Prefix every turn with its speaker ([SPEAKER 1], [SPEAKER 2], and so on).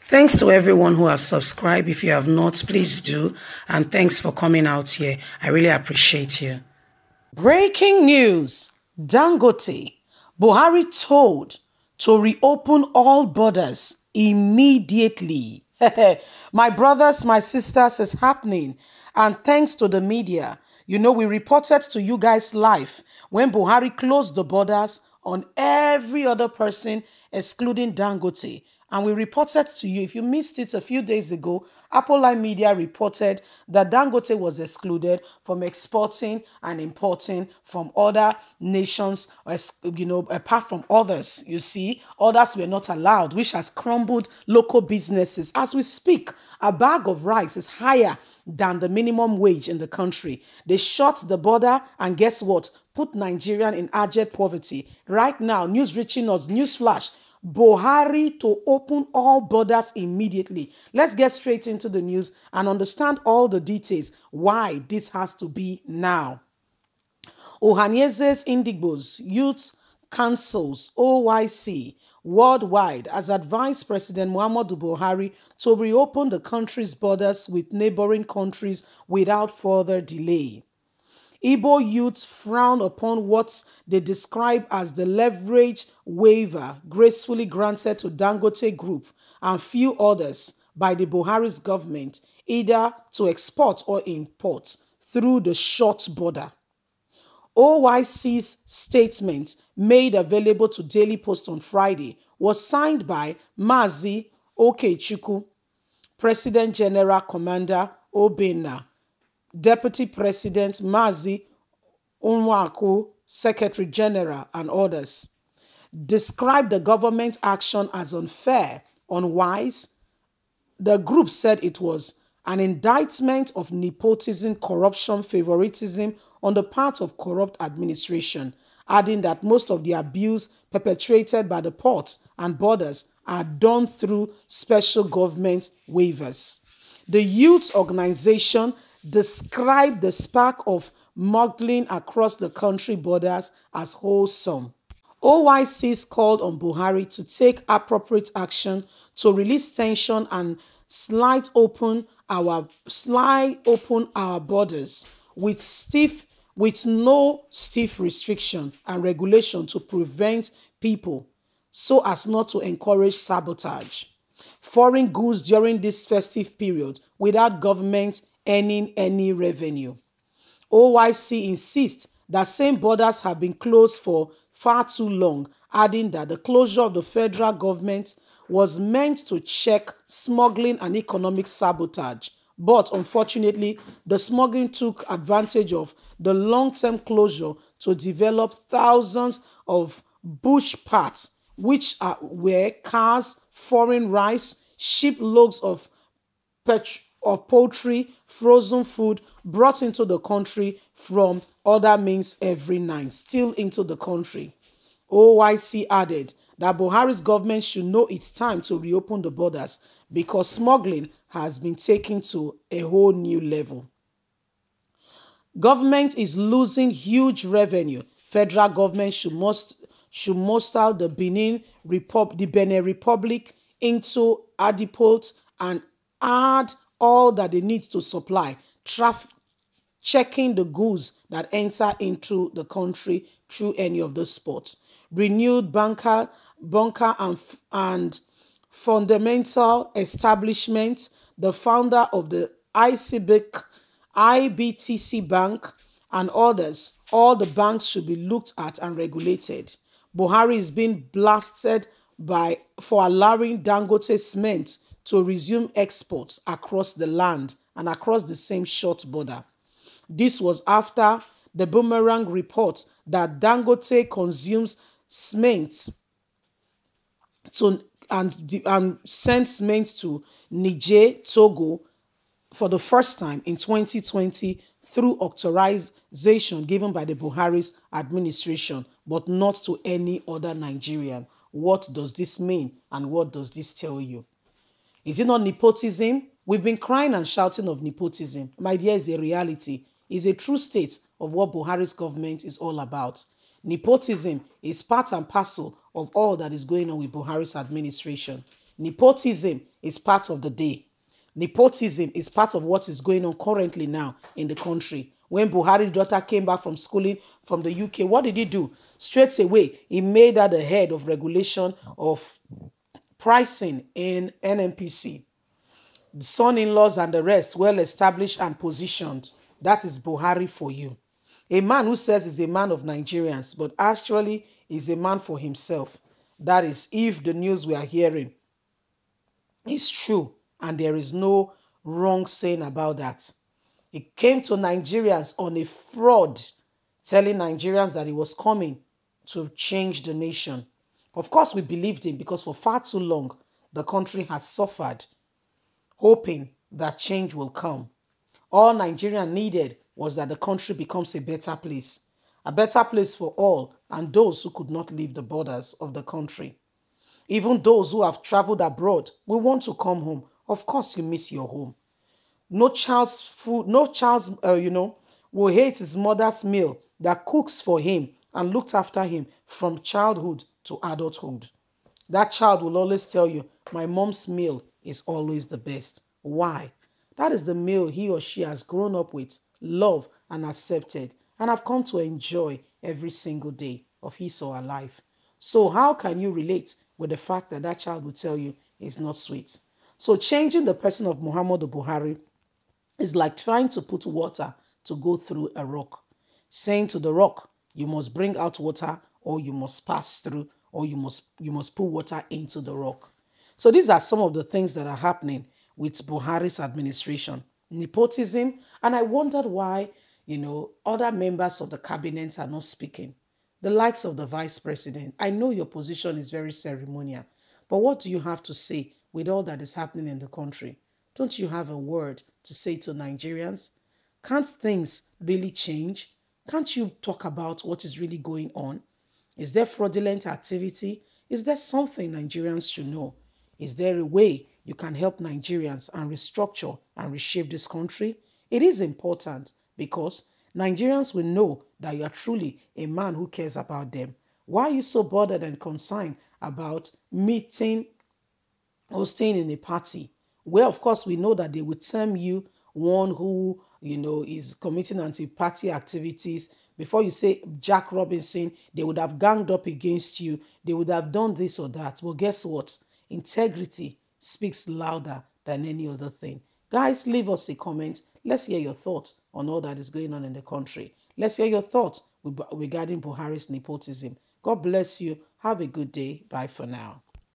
[SPEAKER 1] Thanks to everyone who have subscribed. If you have not, please do. And thanks for coming out here. I really appreciate you. Breaking news. Dangote. Buhari told to reopen all borders immediately. My brothers, my sisters, it's happening. And thanks to the media. You know, we reported to you guys live when Buhari closed the borders on every other person, excluding Dangote. And we reported to you, if you missed it a few days ago, Apple Media reported that Dangote was excluded from exporting and importing from other nations, you know, apart from others. You see, others were not allowed, which has crumbled local businesses. As we speak, a bag of rice is higher than the minimum wage in the country. They shut the border and guess what? Put Nigerian in abject poverty. Right now, news reaching us, news flash, Buhari to open all borders immediately. Let's get straight into the news and understand all the details why this has to be now. Ohaniese's Indigbos Youth Councils OYC worldwide has advised President Muhammadu Buhari to reopen the country's borders with neighboring countries without further delay. Igbo youths frown upon what they describe as the leverage waiver gracefully granted to Dangote Group and few others by the Buhari's government, either to export or import through the short border. OYC's statement, made available to Daily Post on Friday, was signed by Mazi Okechukwu, President General Commander Obinna, Deputy President Mazi Unwaku, Secretary General, and others. Described the government action as unfair, unwise. The group said it was an indictment of nepotism, corruption, favoritism on the part of corrupt administration, adding that most of the abuse perpetrated by the ports and borders are done through special government waivers. The youth organization described the spark of smuggling across the country borders as wholesome. OYCs called on Buhari to take appropriate action to release tension and slide open our borders with no stiff restriction and regulation to prevent people so as not to encourage sabotage. Foreign goods during this festive period without government earning any revenue. OYC insists that same borders have been closed for far too long, adding that the closure of the federal government was meant to check smuggling and economic sabotage. But unfortunately, the smuggling took advantage of the long-term closure to develop thousands of bush paths, which were cars, foreign rice, shiploads of poultry, frozen food brought into the country from other means every night, still into the country. OYC added that Buhari's government should know it's time to reopen the borders because smuggling has been taken to a whole new level. Government is losing huge revenue. Federal government should muster the Benin Republic into adipot and add all that they need to supply, checking the goods that enter into the country through any of the spots. Renewed bunker and fundamental establishment, the founder of the IBTC Bank and others, all the banks should be looked at and regulated. Buhari is being blasted for allowing Dangote cement to resume exports across the land and across the same short border. This was after the Boomerang report that Dangote consumes cement and sent cement to Niger, Togo for the first time in 2020 through authorization given by the Buhari's administration, but not to any other Nigerian. What does this mean and what does this tell you? Is it not nepotism? We've been crying and shouting of nepotism. My dear, it's a reality. is a true state of what Buhari's government is all about. Nepotism is part and parcel of all that is going on with Buhari's administration. Nepotism is part of the day. Nepotism is part of what is going on currently now in the country. When Buhari's daughter came back from schooling from the UK, what did he do? Straight away, he made her the head of regulation of pricing in NNPC. The son-in-laws and the rest, well established and positioned. That is Buhari for you. A man who says he's a man of Nigerians, but actually is a man for himself. That is, if the news we are hearing is true and there is no wrong saying about that. He came to Nigerians on a fraud, telling Nigerians that he was coming to change the nation. Of course, we believed him because for far too long, the country has suffered, hoping that change will come. All Nigeria needed was that the country becomes a better place for all and those who could not leave the borders of the country. Even those who have traveled abroad will want to come home. Of course, you miss your home. No child's food, no child's, will hate his mother's meal that cooks for him and looked after him from childhood to adulthood. That child will always tell you, my mom's meal is always the best. Why? That is the meal he or she has grown up with, loved and accepted, and have come to enjoy every single day of his or her life. So how can you relate with the fact that that child will tell you it's not sweet? So changing the person of Muhammadu Buhari is like trying to put water to go through a rock. Saying to the rock, you must bring out water, or you must pass through, or you must put water into the rock. So these are some of the things that are happening with Buhari's administration. Nepotism, and I wondered why, other members of the cabinet are not speaking. The likes of the vice president. I know your position is very ceremonial, but what do you have to say with all that is happening in the country? Don't you have a word to say to Nigerians? Can't things really change? Can't you talk about what is really going on? Is there fraudulent activity? Is there something Nigerians should know? Is there a way you can help Nigerians and restructure and reshape this country? It is important because Nigerians will know that you are truly a man who cares about them. Why are you so bothered and concerned about meeting or staying in a party? Well, of course, we know that they will term you one who, is committing anti-party activities. Before you say Jack Robinson, they would have ganged up against you. They would have done this or that. Well, guess what? Integrity speaks louder than any other thing. Guys, leave us a comment. Let's hear your thoughts on all that is going on in the country. Let's hear your thoughts regarding Buhari's nepotism. God bless you. Have a good day. Bye for now.